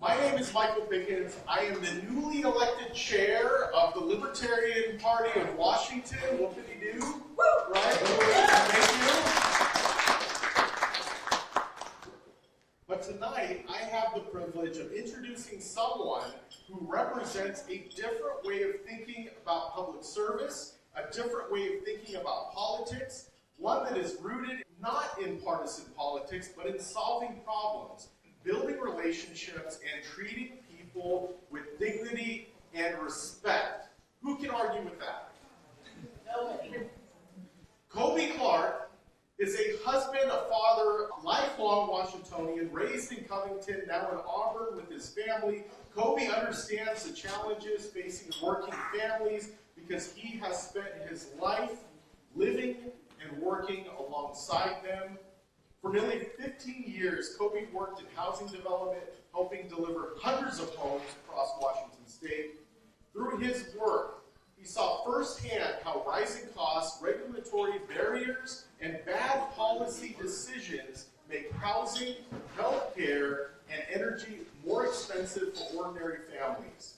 My name is Michael Pickens. I am the newly elected chair of the Libertarian Party of Washington. What can he do? Woo! Right? Thank you. But tonight, I have the privilege of introducing someone who represents a different way of thinking about public service, a different way of thinking about politics, one that is rooted not in partisan politics, but in solving problems, building relationships, and treating people with dignity and respect. Who can argue with that? Nobody. Cobi Clark is a husband, a father, a lifelong Washingtonian, raised in Covington, now in Auburn with his family. Cobi understands the challenges facing working families because he has spent his life living and working alongside them. For nearly 15 years, Cobi worked in housing development, helping deliver hundreds of homes across Washington state. Through his work, he saw firsthand how rising costs, regulatory barriers, and bad policy decisions make housing, health care, and energy more expensive for ordinary families.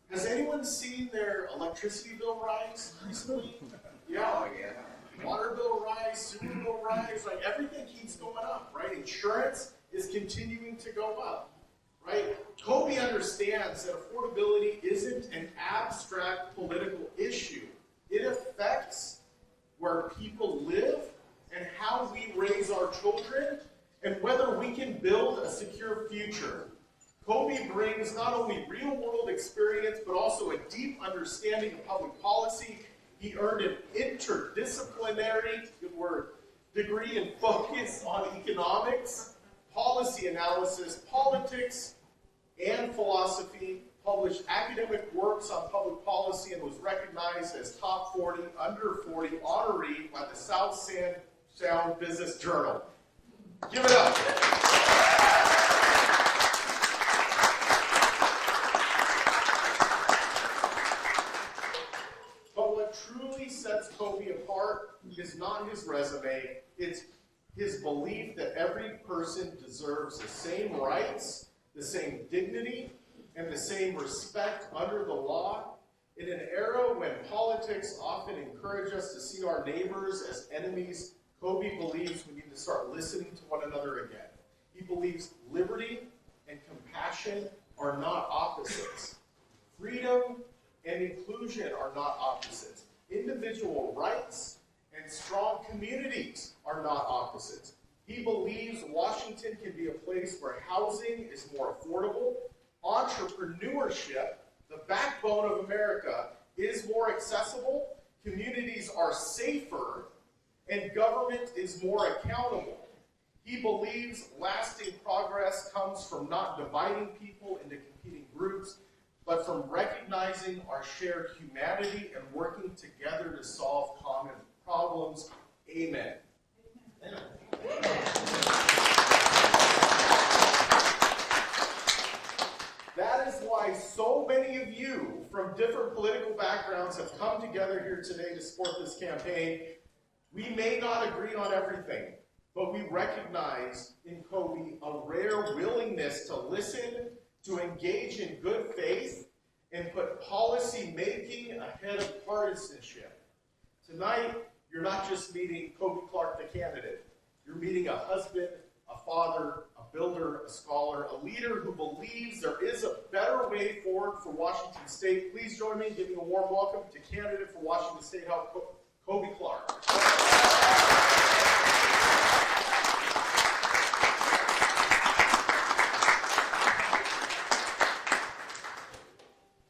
Has anyone seen their electricity bill rise recently? Yeah. Oh, yeah. Water bill rise, sewer bill rise, like everything keeps going up, right? Insurance is continuing to go up, right? Cobi understands that affordability isn't an abstract political issue. It affects where people live and how we raise our children and whether we can build a secure future. Cobi brings not only real-world experience, but also a deep understanding of public policy. He earned an interdisciplinary, good word, degree in focus on economics, policy analysis, politics, and philosophy, published academic works on public policy, and was recognized as top 40, under 40 honoree by the South Sound Business Journal. Give it up. Truly sets Cobi apart is not his resume, it's his belief that every person deserves the same rights, the same dignity, and the same respect under the law. In an era when politics often encourage us to see our neighbors as enemies, Cobi believes we need to start listening to one another again. He believes liberty and compassion are not opposites. Freedom and inclusion are not opposites. Individual rights and strong communities are not opposites. He believes Washington can be a place where housing is more affordable, entrepreneurship, the backbone of America, is more accessible, communities are safer, and government is more accountable. He believes lasting progress comes from not dividing people into competing groups, but from recognizing our shared humanity and working together to solve common problems. Amen. Amen. That is why so many of you from different political backgrounds have come together here today to support this campaign. We may not agree on everything, but we recognize in Cobi a rare willingness to listen, to engage in good faith, and put policy making ahead of partisanship. Tonight, you're not just meeting Cobi Clark, the candidate. You're meeting a husband, a father, a builder, a scholar, a leader who believes there is a better way forward for Washington State. Please join me in giving a warm welcome to candidate for Washington State House, Cobi Clark.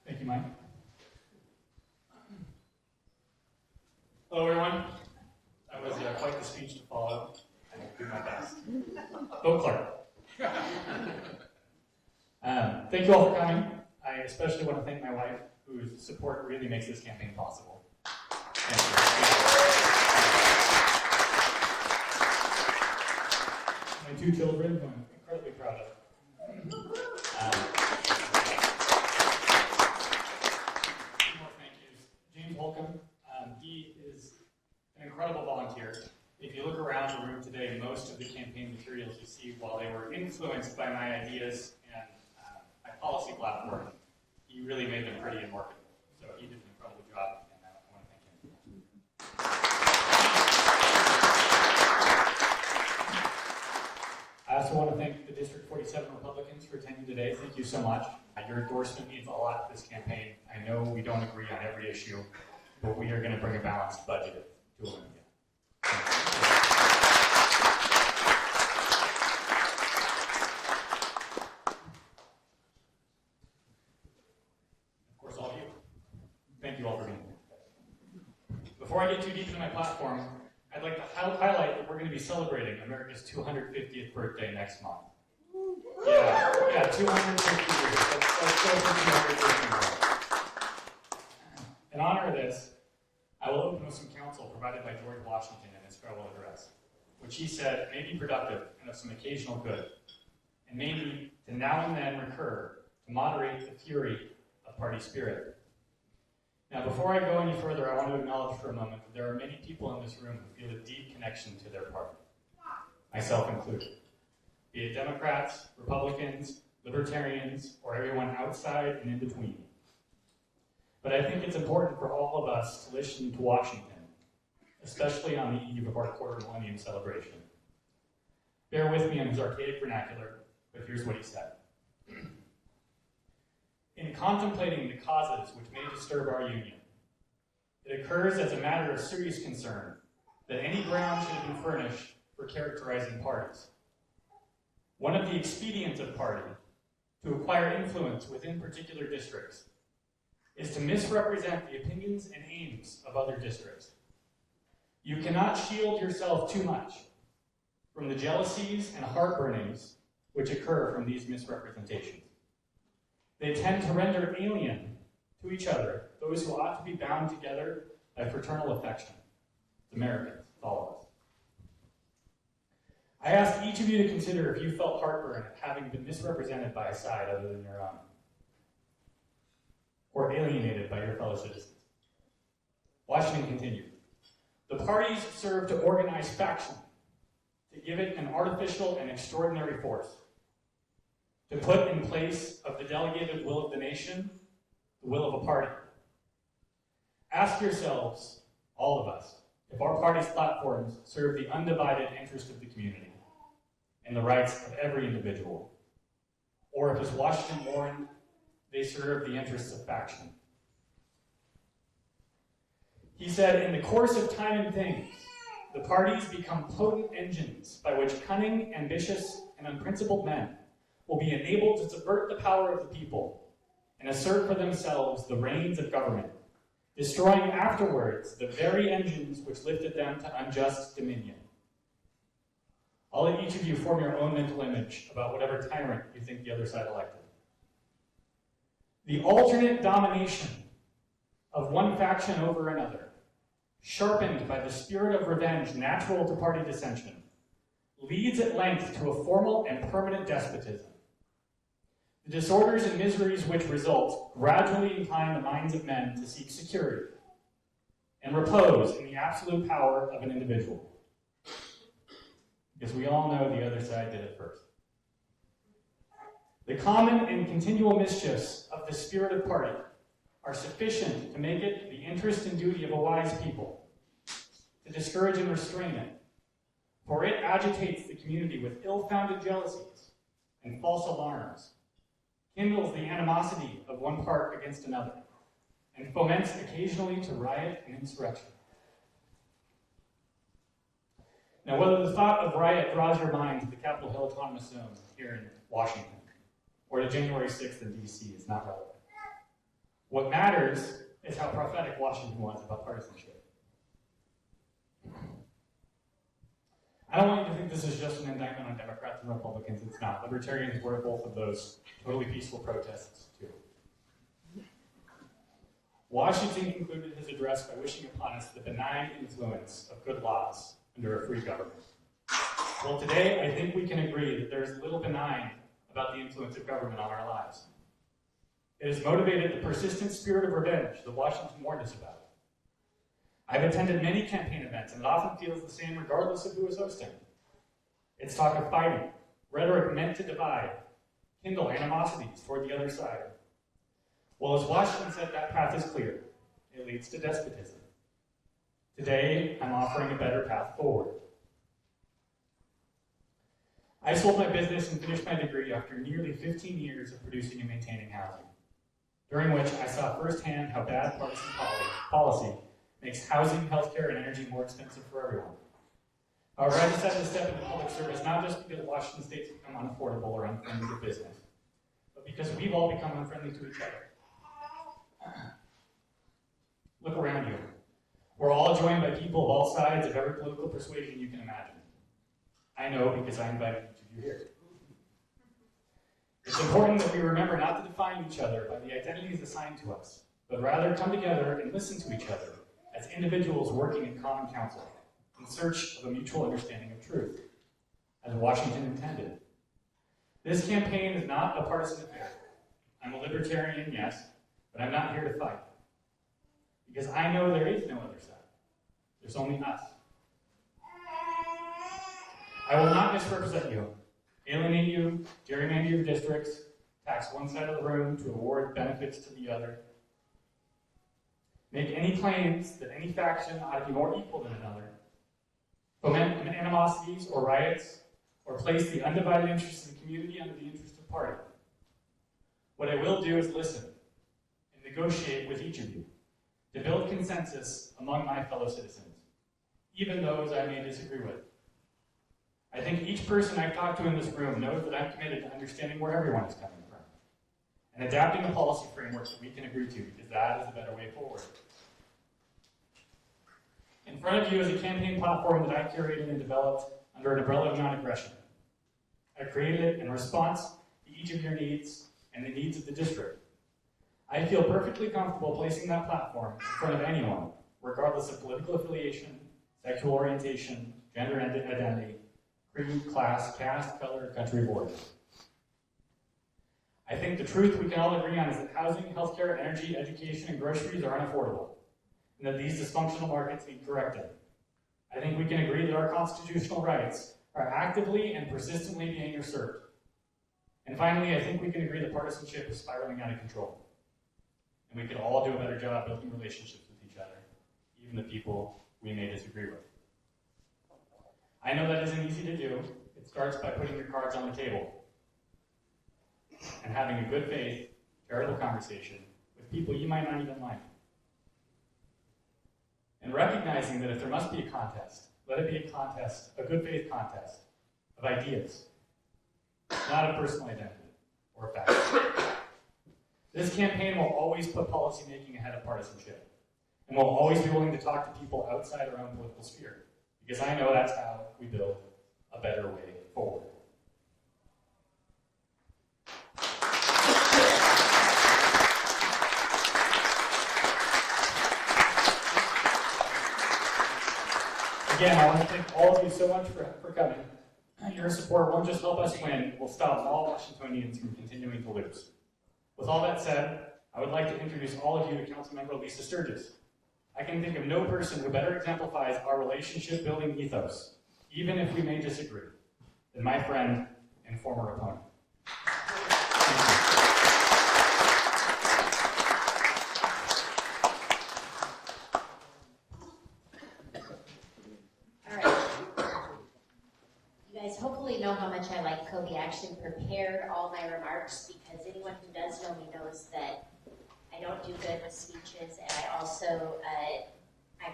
Thank you, Mike. Hello, everyone. That was quite the speech to follow. I will do my best. Vote Clark. Thank you all for coming. I especially want to thank my wife, whose support really makes this campaign possible. Thank you. My 2 children, who I'm incredibly proud of. Holcomb. He is an incredible volunteer. If you look around the room today, most of the campaign materials you see, while they were influenced by my ideas and policy platform, he really made them pretty and workable. So he did an incredible job, and I want to thank him. I also want to thank the District 47 Republicans for attending today. Thank you so much. Your endorsement means a lot to this campaign. I know we don't agree on every issue, but we are going to bring a balanced budget to Olympia. Of course, all of you. Thank you all for being here. Before I get too deep into my platform, I'd like to highlight that we're going to be celebrating America's 250th birthday next month. Yeah, 250 years. Let's go for 250 years. In honor of this, I will open with some counsel provided by George Washington in his farewell address, which he said may be productive and of some occasional good, and may need to now and then recur to moderate the fury of party spirit. Now, before I go any further, I want to acknowledge for a moment that there are many people in this room who feel a deep connection to their party, myself included. Be it Democrats, Republicans, Libertarians, or everyone outside and in between. But I think it's important for all of us to listen to Washington, especially on the eve of our quarter millennium celebration. Bear with me on his archaic vernacular, but here's what he said. In contemplating the causes which may disturb our union, it occurs as a matter of serious concern that any ground should have been furnished for characterizing parties. One of the expedients of party to acquire influence within particular districts is to misrepresent the opinions and aims of other districts. You cannot shield yourself too much from the jealousies and heartburnings which occur from these misrepresentations. They tend to render alien to each other those who ought to be bound together by fraternal affection. It's Americans, it's all of us. I ask each of you to consider if you felt heartburn at having been misrepresented by a side other than your own, or alienated by your fellow citizens. Washington continued, the parties serve to organize faction, to give it an artificial and extraordinary force, to put in place of the delegated will of the nation, the will of a party. Ask yourselves, all of us, if our party's platforms serve the undivided interest of the community and the rights of every individual, or if, as Washington warned, they serve the interests of faction. He said, in the course of time and things, the parties become potent engines by which cunning, ambitious, and unprincipled men will be enabled to subvert the power of the people and assert for themselves the reins of government, destroying afterwards the very engines which lifted them to unjust dominion. I'll let each of you form your own mental image about whatever tyrant you think the other side elected. The alternate domination of one faction over another, sharpened by the spirit of revenge natural to party dissension, leads at length to a formal and permanent despotism. The disorders and miseries which result gradually incline the minds of men to seek security and repose in the absolute power of an individual. Because we all know the other side did it first. The common and continual mischiefs of the spirit of party are sufficient to make it the interest and duty of a wise people to discourage and restrain it, for it agitates the community with ill-founded jealousies and false alarms, kindles the animosity of one part against another, and foments occasionally to riot and insurrection. Now, whether the thought of riot draws your mind to the Capitol Hill Autonomous Zone here in Washington, or to January 6th in D.C. is not relevant. What matters is how prophetic Washington was about partisanship. I don't want you to think this is just an indictment on Democrats and Republicans. It's not. Libertarians were both of those totally peaceful protests, too. Washington concluded his address by wishing upon us the benign influence of good laws under a free government. Well, today, I think we can agree that there is little benign about the influence of government on our lives. It has motivated the persistent spirit of revenge that Washington warned us about. I've attended many campaign events, and it often feels the same regardless of who is hosting. It's talk of fighting, rhetoric meant to divide, kindle animosities toward the other side. Well, as Washington said, that path is clear. It leads to despotism. Today, I'm offering a better path forward. I sold my business and finished my degree after nearly 15 years of producing and maintaining housing, during which I saw firsthand how bad partisan policy makes housing, healthcare, and energy more expensive for everyone. However, I decided to step into public service not just because Washington State's become unaffordable or unfriendly to business, but because we've all become unfriendly to each other. Look around you. We're all joined by people of all sides of every political persuasion you can imagine. I know because I invited each of you here. It's important that we remember not to define each other by the identities assigned to us, but rather come together and listen to each other as individuals working in common counsel in search of a mutual understanding of truth, as Washington intended. This campaign is not a partisan affair. I'm a libertarian, yes, but I'm not here to fight. Because I know there is no other side. There's only us. I will not misrepresent you, alienate you, gerrymander your districts, tax one side of the room to award benefits to the other, make any claims that any faction ought to be more equal than another, foment animosities or riots, or place the undivided interests of the community under the interest of party. What I will do is listen and negotiate with each of you to build consensus among my fellow citizens, even those I may disagree with. I think each person I've talked to in this room knows that I'm committed to understanding where everyone is coming from and adapting a policy framework that we can agree to, because that is a better way forward. In front of you is a campaign platform that I curated and developed under an umbrella of non-aggression. I created it in response to each of your needs and the needs of the district. I feel perfectly comfortable placing that platform in front of anyone, regardless of political affiliation, sexual orientation, gender identity, creed, class, caste, color, country of origin. I think the truth we can all agree on is that housing, healthcare, energy, education, and groceries are unaffordable, and that these dysfunctional markets need correcting. I think we can agree that our constitutional rights are actively and persistently being usurped. And finally, I think we can agree that partisanship is spiraling out of control. And we can all do a better job building relationships with each other, even the people we may disagree with. I know that isn't easy to do. It starts by putting your cards on the table and having a good faith, charitable conversation with people you might not even like. And recognizing that if there must be a contest, let it be a contest, a good faith contest of ideas, not a personal identity or a fact. This campaign will always put policymaking ahead of partisanship, and we'll always be willing to talk to people outside our own political sphere, because I know that's how we build a better way forward. Again, I want to thank all of you so much for coming. Your support won't just help us win, it will stop all Washingtonians from continuing to lose. With all that said, I would like to introduce all of you to Councilmember Lisa Sturgis. I can think of no person who better exemplifies our relationship-building ethos, even if we may disagree, than my friend and former opponent. All right. You guys hopefully know how much I like Cobi. I actually prepared all my remarks because anyone who does know me knows that I don't do good with speeches, and I also I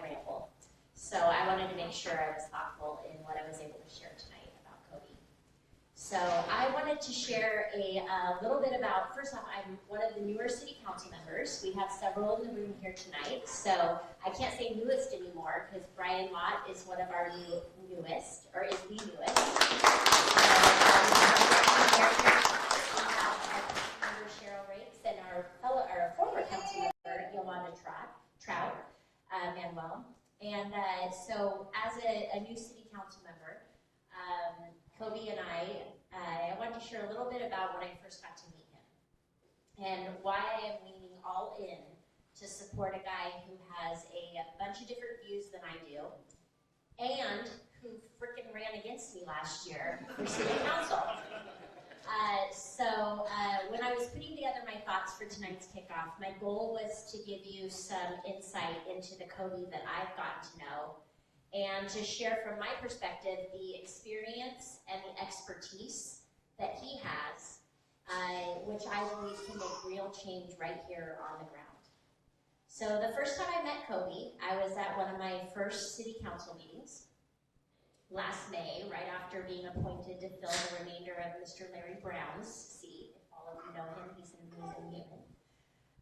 ramble. So I wanted to make sure I was thoughtful in what I was able to share tonight about Cobi. So I wanted to share a little bit about, first off, I'm one of the newer city council members. We have several in the room here tonight, so I can't say newest anymore because Brian Mott is one of our newest, or is the newest. Cheryl Rakes and our former council member Yolanda Trout, Manuel. And so as a new city council member, Cobi and I wanted to share a little bit about when I first got to meet him and why I am leaning all in to support a guy who has a bunch of different views than I do and who frickin' ran against me last year for city council. When I was putting together my thoughts for tonight's kickoff, my goal was to give you some insight into the Cobi that I've gotten to know, and to share from my perspective the experience and the expertise that he has, which I believe can make real change right here on the ground. So the first time I met Cobi, I was at one of my first city council meetings last May, right after being appointed to fill the remainder of Mr. Larry Brown's seat. If all of you know him, he's an amazing human.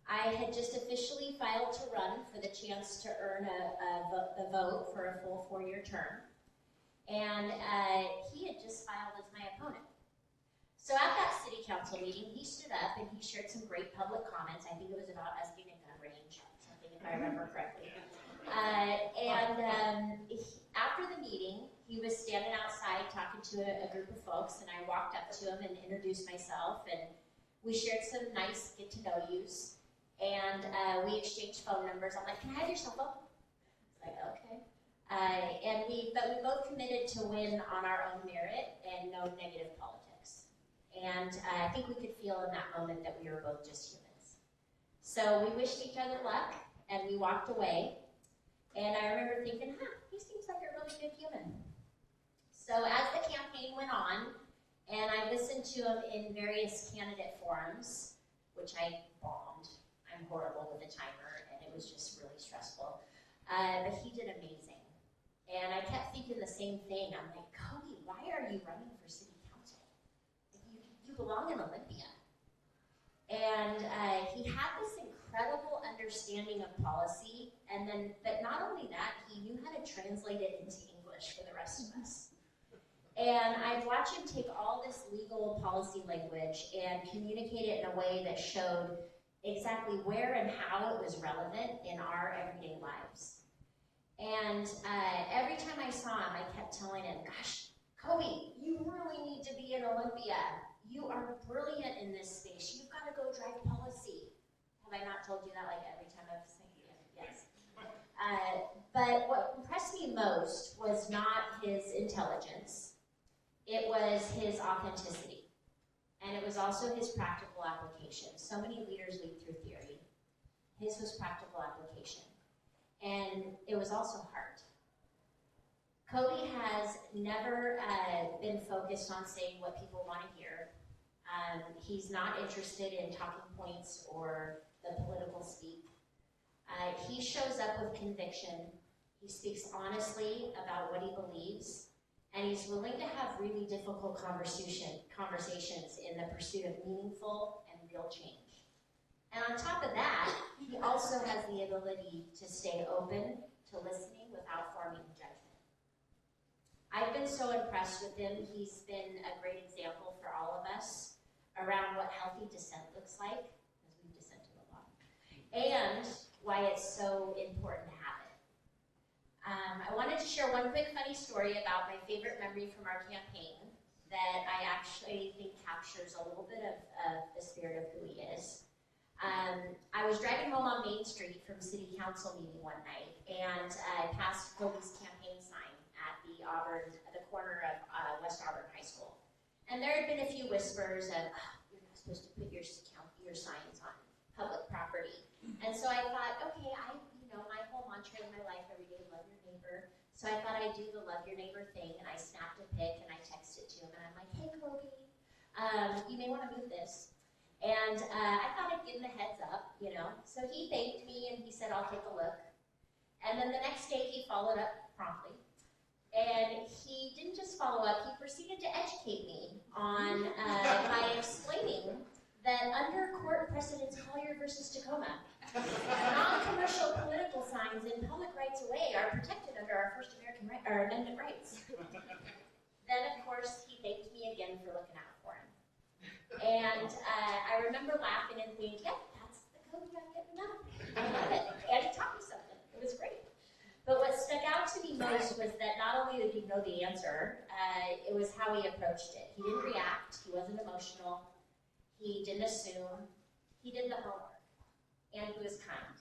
I had just officially filed to run for the chance to earn the vote for a full 4-year term, and he had just filed as my opponent. So at that city council meeting, he stood up and he shared some great public comments. I think it was about us getting a gun range, something if I remember correctly. After the meeting, he was standing outside talking to a group of folks, and I walked up to him and introduced myself, and we shared some nice get-to-know-yous, and we exchanged phone numbers. I'm like, can I have your cell phone? He's like, okay. But we both committed to win on our own merit and no negative politics. And I think we could feel in that moment that we were both just humans. So we wished each other luck, and we walked away. And I remember thinking, he seems like a really good human. So as the campaign went on, and I listened to him in various candidate forums, which I bombed. I'm horrible with a timer, and it was just really stressful. But he did amazing. And I kept thinking the same thing. I'm like, Cobi, why are you running for city council? You belong in Olympia. And he had this incredible understanding of policy, but not only that, he knew how to translate it into English for the rest of us. And I'd watch him take all this legal policy language and communicate it in a way that showed exactly where and how it was relevant in our everyday lives. And every time I saw him, I kept telling him, gosh, Cobi, you really need to be in Olympia. You are brilliant in this space. You've got to go drive policy. Have I not told you that like every time I've said it? Yes. But what impressed me most was not his intelligence. It was his authenticity. And it was also his practical application. So many leaders lead through theory. His was practical application. And it was also heart. Cobi has never been focused on saying what people want to hear. He's not interested in talking points or the political speak. He shows up with conviction. He speaks honestly about what he believes, and he's willing to have really difficult conversations in the pursuit of meaningful and real change. And on top of that, he also has the ability to stay open to listening without forming judgment. I've been so impressed with him. He's been a great example for all of us around what healthy dissent looks like, because we've dissented a lot, and why it's so important to have it. I wanted to share one quick funny story about my favorite memory from our campaign that I actually think captures a little bit of the spirit of who he is. I was driving home on Main Street from City Council meeting one night, and I passed Cobi's campaign sign at the corner of West Auburn High School. And there had been a few whispers of, you're not supposed to put your signs on public property. And so I thought, okay, my whole mantra in my life every day, love your neighbor. So I thought I'd do the love your neighbor thing, and I snapped a pic and I texted to him, and I'm like, hey, Cobi, you may want to move this. And I thought I'd give him a heads up, So he thanked me, and he said, I'll take a look. And then the next day, he followed up promptly. And he didn't just follow up, he proceeded to educate me on by explaining that under court precedents Collier versus Tacoma, non-commercial political signs in public rights-of-way are protected under our First Amendment rights. Then, of course, he thanked me again for looking out for him. And I remember laughing and thinking, yep, that's the Cobi I'm getting now. I love it. And he taught me something. It was great. But what stuck out to me most was that not only did he know the answer, it was how he approached it. He didn't react, he wasn't emotional, he didn't assume, he did the homework, and he was kind.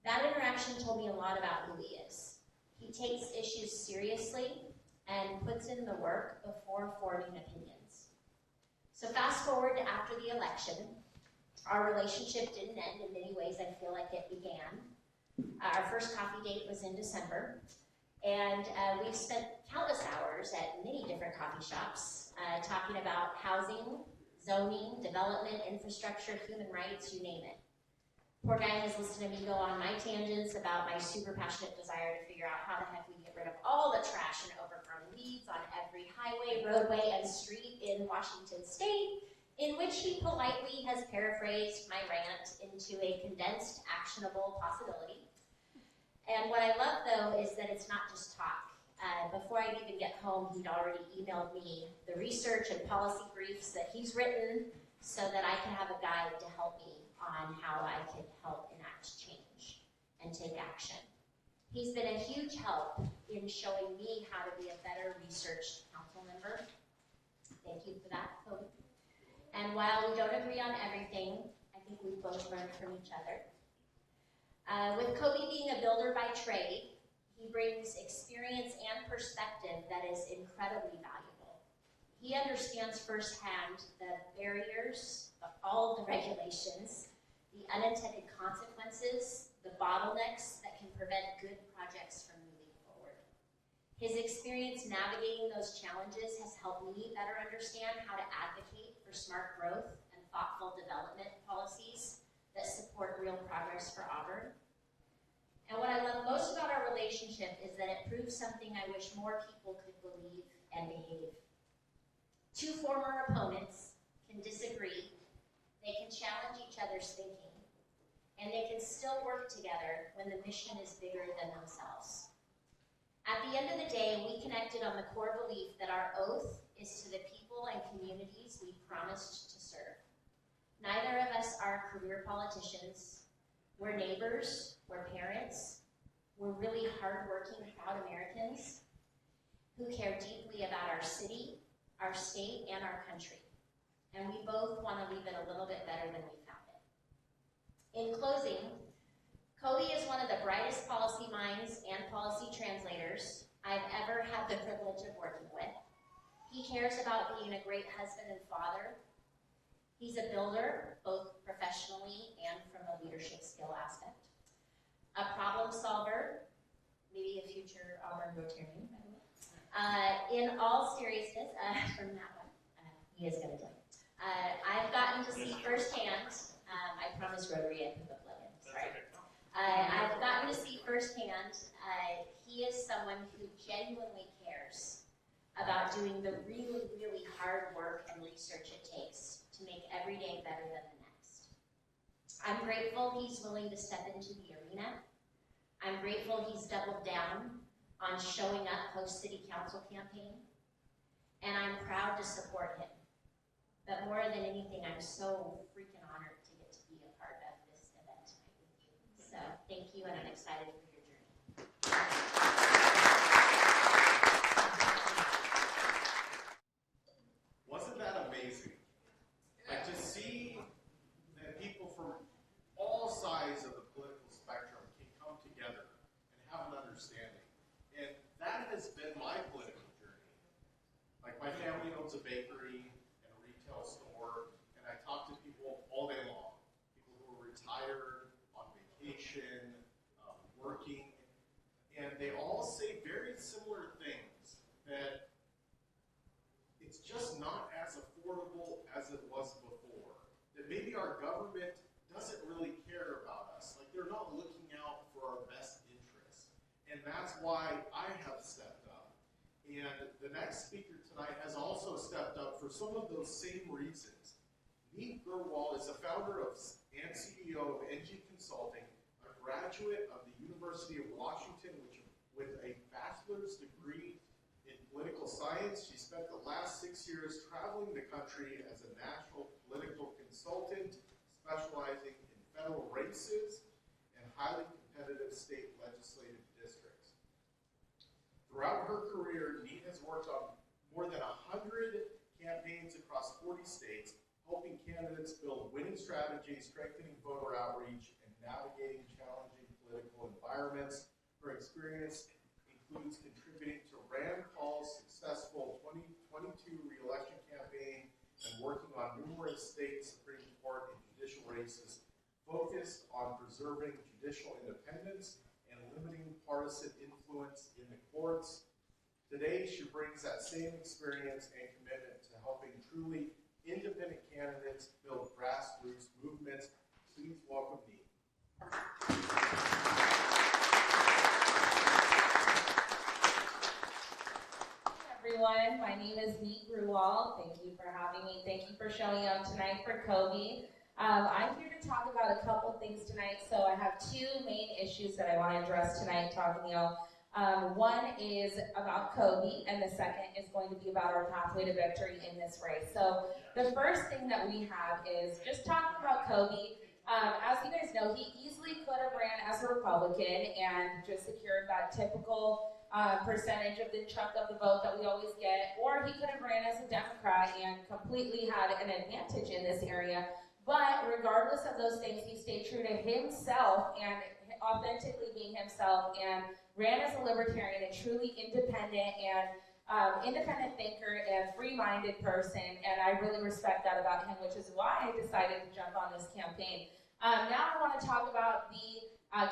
That interaction told me a lot about who he is. He takes issues seriously and puts in the work before forming opinions. So fast forward to after the election, our relationship didn't end. In many ways, I feel like it began. Our first coffee date was in December, and we've spent countless hours at many different coffee shops talking about housing, zoning, development, infrastructure, human rights, you name it. Poor guy has listened to me go on my tangents about my super passionate desire to figure out how the heck we get rid of all the trash and overgrown weeds on every highway, roadway, and street in Washington State, in which he politely has paraphrased my rant into a condensed, actionable possibility. And what I love, though, is that it's not just talk. Before I'd even get home, he'd already emailed me the research and policy briefs that he's written so that I can have a guide to help me on how I could help enact change and take action. He's been a huge help in showing me how to be a better researched council member. Thank you for that, Cobi. And while we don't agree on everything, I think we've both learned from each other. With Cobi being a builder by trade, he brings experience and perspective that is incredibly valuable. He understands firsthand the barriers, all of the regulations, the unintended consequences, the bottlenecks that can prevent good projects from moving forward. His experience navigating those challenges has helped me better understand how to advocate for smart growth and thoughtful development policies that support real progress for Auburn. And what I love most about our relationship is that it proves something I wish more people could believe and behave. Two former opponents can disagree, they can challenge each other's thinking, and they can still work together when the mission is bigger than themselves. At the end of the day, we connected on the core belief that our oath is to the people and communities we promised to serve. Neither of us are career politicians. We're neighbors, we're parents, we're really hardworking, proud Americans who care deeply about our city, our state, and our country. And we both want to leave it a little bit better than we found it. In closing, Cobi is one of the brightest policy minds and policy translators I've ever had the privilege of working with. He cares about being a great husband and father. He's a builder, both professionally and from a leadership skill aspect. A problem solver, maybe a future Auburn Rotarian, by the way. In all seriousness, from that one, he is going to join. I've gotten to see firsthand, I promised Rotary I'd put the plug in, sorry. I've gotten to see firsthand, he is someone who genuinely cares about doing the really, really hard work and research it takes to make every day better than the next. I'm grateful he's willing to step into the arena. I'm grateful he's doubled down on showing up post-city council campaign. And I'm proud to support him. But more than anything, I'm so freaking honored to get to be a part of this event tonight with you. So thank you, and I'm excited for your journey. Wasn't that amazing? Like to see that people from all sides of the political spectrum can come together and have an understanding. And that has been my political journey. Like my family owns a bakery and a retail store, and I talk to people all day long. People who are retired, on vacation, working, and they all say very similar things, that it's just not as affordable as it was before. That maybe our government doesn't really care about us. Like they're not looking out for our best interests. And that's why I have stepped up. And the next speaker tonight has also stepped up for some of those same reasons. Neet Grewal is the founder of and CEO of NG Consulting, a graduate of the University of Washington with a bachelor's degree in political science. She spent the last 6 years traveling the country as a national political consultant, specializing in federal races and highly competitive state legislative districts. Throughout her career, Neet has worked on more than 100 campaigns across 40 states, helping candidates build winning strategies, strengthening voter outreach, and navigating challenging political environments. Her experience includes contributing to Rand Paul's successful 2022 re-election campaign and working State Supreme Court and judicial races focused on preserving judicial independence and limiting partisan influence in the courts. Today, she brings that same experience and commitment to helping truly independent candidates build grassroots movements. Please welcome Neet. Everyone, my name is Neet Grewal. Thank you for having me. Thank you for showing up tonight for Cobi. I'm here to talk about a couple things tonight. So I have two main issues that I want to address tonight, talking to y'all. One is about Cobi, and the second is going to be about our pathway to victory in this race. So the first thing that we have is just talking about Cobi. As you guys know, he easily could have ran as a Republican and just secured that typical percentage of the chunk of the vote that we always get, or he could have ran as a Democrat and completely had an advantage in this area. But regardless of those things, he stayed true to himself and authentically being himself and ran as a libertarian, a truly independent and independent thinker and free-minded person, and I really respect that about him, which is why I decided to jump on this campaign. Now I want to talk about the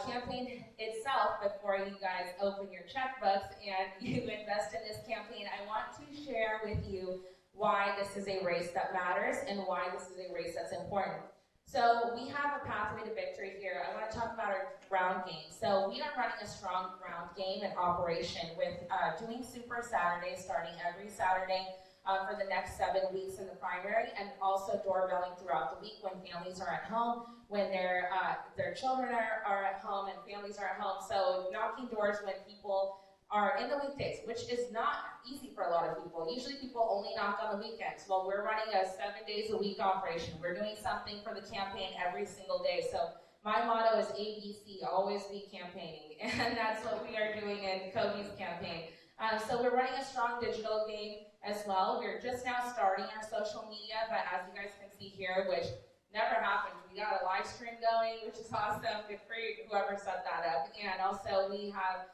campaign itself before you guys open your checkbooks and you invest in this campaign. I want to share with you why this is a race that matters and why this is a race that's important. So we have a pathway to victory here. I want to talk about our ground game. So we are running a strong ground game and operation with doing Super Saturdays starting every Saturday for the next 7 weeks in the primary, and also doorbelling throughout the week when families are at home, when their children are at home and families are at home. So knocking doors when people are in the weekdays, which is not easy for a lot of people. Usually people only knock on the weekends. Well, we're running a 7 days a week operation. We're doing something for the campaign every single day. So my motto is ABC, always be campaigning. And that's what we are doing in Cobi's campaign. So we're running a strong digital game as well. We're just now starting our social media, but as you guys can see here, which never happened, we got a live stream going, which is awesome. Good for whoever set that up. And also we have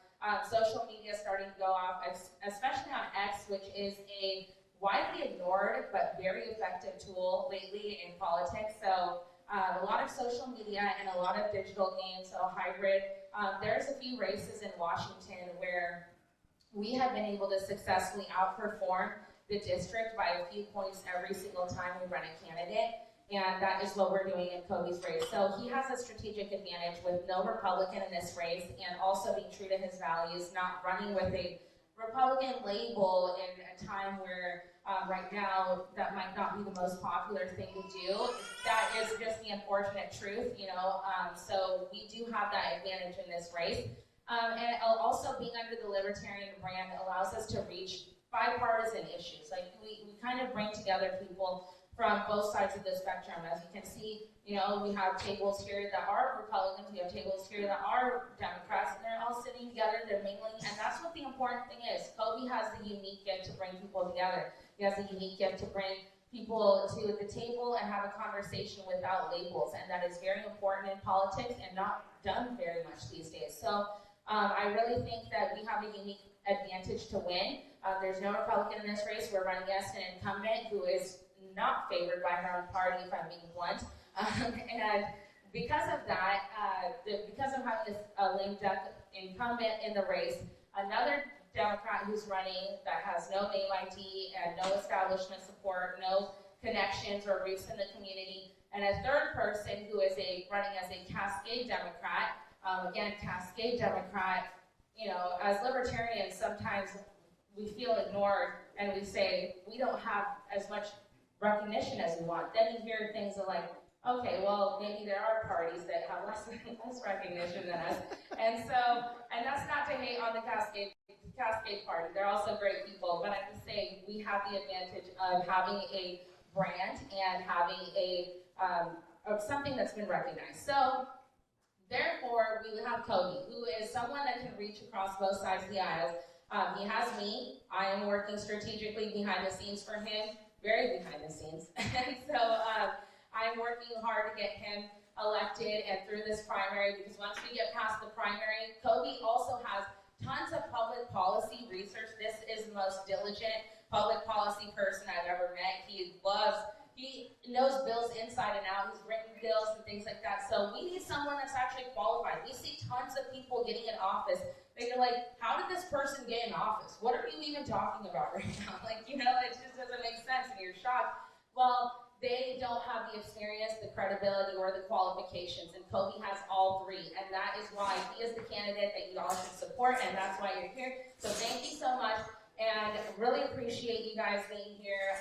social media starting to go off, especially on X, which is a widely ignored but very effective tool lately in politics. So a lot of social media and a lot of digital games, so hybrid. There's a few races in Washington where we have been able to successfully outperform the district by a few points every single time we run a candidate. And that is what we're doing in Cobi's race. So he has a strategic advantage with no Republican in this race and also being true to his values, not running with a Republican label in a time where right now that might not be the most popular thing to do. That is just the unfortunate truth, you know. So we do have that advantage in this race. And also being under the libertarian brand allows us to reach bipartisan issues. Like we kind of bring together people from both sides of the spectrum. As you can see, you know, we have tables here that are Republicans, we have tables here that are Democrats, and they're all sitting together, they're mingling, and that's what the important thing is. Cobi has the unique gift to bring people together. He has a unique gift to bring people to the table and have a conversation without labels, and that is very important in politics and not done very much these days. So I really think that we have a unique advantage to win. There's no Republican in this race. We're running against an incumbent who is not favored by her own party, if I'm being blunt. And because of that, because of having this lame duck incumbent in the race, another Democrat who's running that has no name ID and no establishment support, no connections or roots in the community, and a third person who is running as a Cascade Democrat. Again, Cascade Democrat, you know, as libertarians, sometimes we feel ignored and we say we don't have as much recognition as we want. Then you hear things like, okay, well, maybe there are parties that have less recognition than us. And that's not to hate on the Cascade party. They're also great people, but I'm just saying we have the advantage of having a brand and having of something that's been recognized. So therefore, we have Cobi, who is someone that can reach across both sides of the aisle. He has me. I am working strategically behind the scenes for him, very behind the scenes. And so I'm working hard to get him elected and through this primary, because once we get past the primary, Cobi also has tons of public policy research. This is the most diligent public policy person I've ever met. He knows knows bills inside and out. He's written bills and things like that. So we need someone that's actually qualified. We see tons of people getting in office. And you're like, how did this person get in office? What are you even talking about right now? Like, you know, it just doesn't make sense and you're shocked. Well, they don't have the experience, the credibility, or the qualifications, and Cobi has all three, and that is why he is the candidate that you all should support, and that's why you're here. So thank you so much, and really appreciate you guys being here.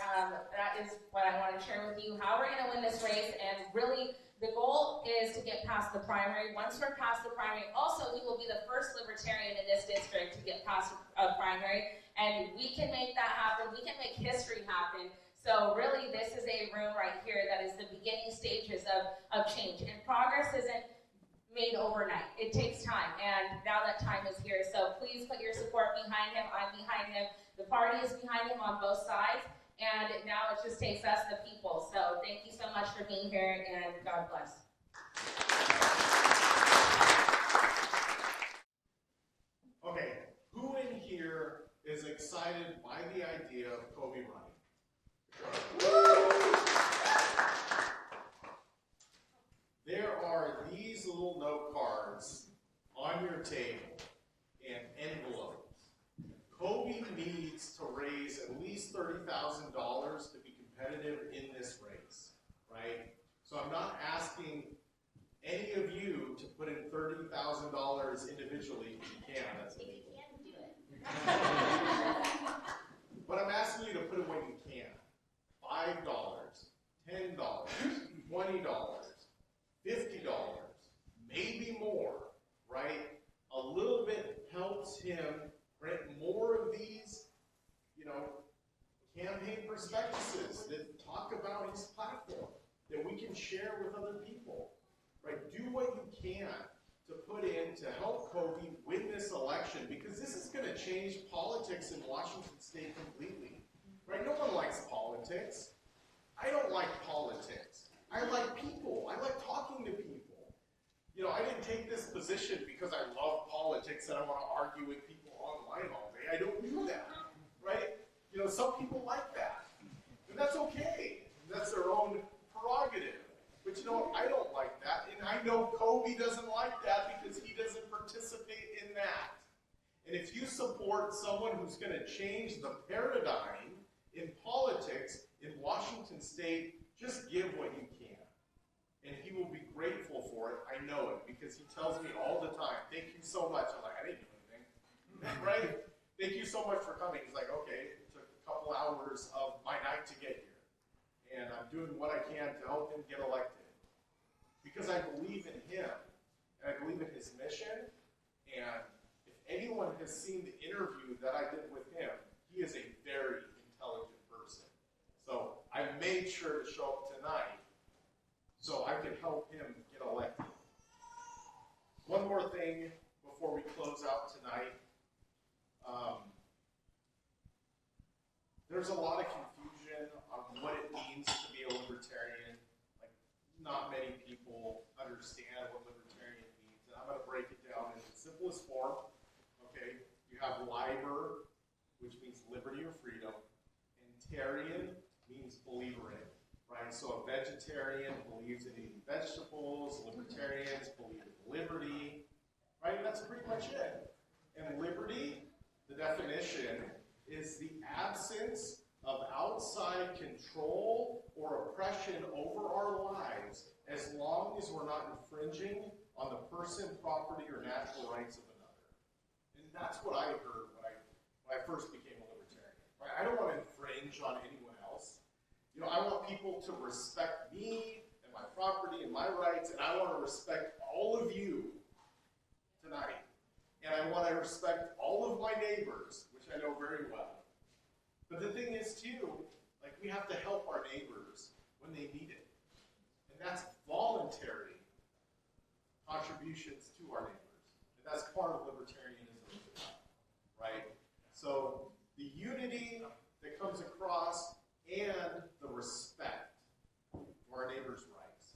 That is what I want to share with you, how we're going to win this race, and really the goal is to get past the primary. Once we're past the primary, also we will be the first Libertarian in this district to get past a primary, and we can make that happen. We can make history happen. So really, this is a room right here that is the beginning stages of change. And progress isn't made overnight. It takes time, and now that time is here. So please put your support behind him. I'm behind him. The party is behind him on both sides, and now it just takes us, the people. So thank you so much for being here, and God bless. Okay, who in here is excited by the idea of Cobi running? There are these little note cards on your table and envelopes. Cobi needs to raise at least $30,000 to be competitive in this race, right? So I'm not asking any of you to put in $30,000 individually if you can. That's If you can, do it. But I'm asking you to put in what you can. $5, $10, $20, $50, maybe more, right? A little bit helps him print more of these, campaign prospectuses that talk about his platform, that we can share with other people, right? Do what you can to put in to help Cobi win this election, because this is going to change politics in Washington State completely. Right? No one likes politics. I don't like politics. I like people. I like talking to people. I didn't take this position because I love politics and I want to argue with people online all day. I don't do that. Right? Some people like that. And that's okay. That's their own prerogative. But I don't like that. And I know Cobi doesn't like that because he doesn't participate in that. And if you support someone who's going to change the paradigm in politics in Washington State, just give what you can. And he will be grateful for it. I know it, because he tells me all the time, thank you so much. I'm like, I didn't do anything. Right? Thank you so much for coming. He's like, okay, it took a couple hours of my night to get here. And I'm doing what I can to help him get elected. Because I believe in him, and I believe in his mission, and if anyone has seen the interview that I did with him, he is a very intelligent person. So I made sure to show up tonight so I could help him get elected. One more thing before we close out tonight. There's a lot of confusion on what it means to be a libertarian. Like, not many people understand what libertarian means, and I'm going to break it down in its simplest form. Okay, you have liber, which means liberty or freedom, and tarian means believer in, right? So a vegetarian believes in eating vegetables, libertarians believe in liberty, right? And that's pretty much it. And liberty, the definition, is the absence of outside control or oppression over our lives as long as we're not infringing on the person, property, or natural rights of another. And that's what I heard when I first became a libertarian. Right? I don't want to infringe on anyone else. I want people to respect me and my property and my rights, and I want to respect all of you tonight. And I want to respect all of my neighbors, which I know very well. But the thing is, too, we have to help our neighbors when they need it. And that's voluntary contributions to our neighbors. And that's part of libertarianism as well, right? So the unity that comes across and the respect for our neighbors' rights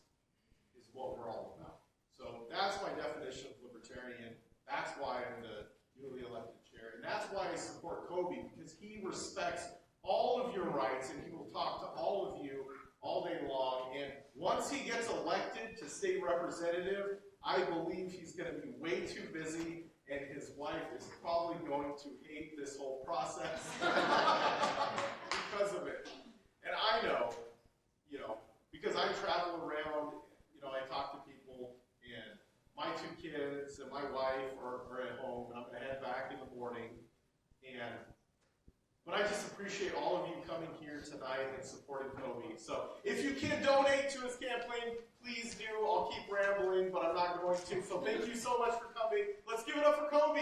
is what we're all about. So that's my definition of libertarian. That's why I'm the newly elected chair. And that's why I support Cobi, because he respects all of your rights and he will talk to all of you all day long. once he gets elected to state representative, I believe he's going to be way too busy, and his wife is probably going to hate this whole process because of it. And I know, because I travel around, I talk to people, and my 2 kids and my wife are at home, and I'm going to head back in the morning. But I just appreciate all of you coming here tonight and supporting Cobi. So if you can donate to his campaign, please do. I'll keep rambling, but I'm not going to. So thank you so much for coming. Let's give it up for Cobi.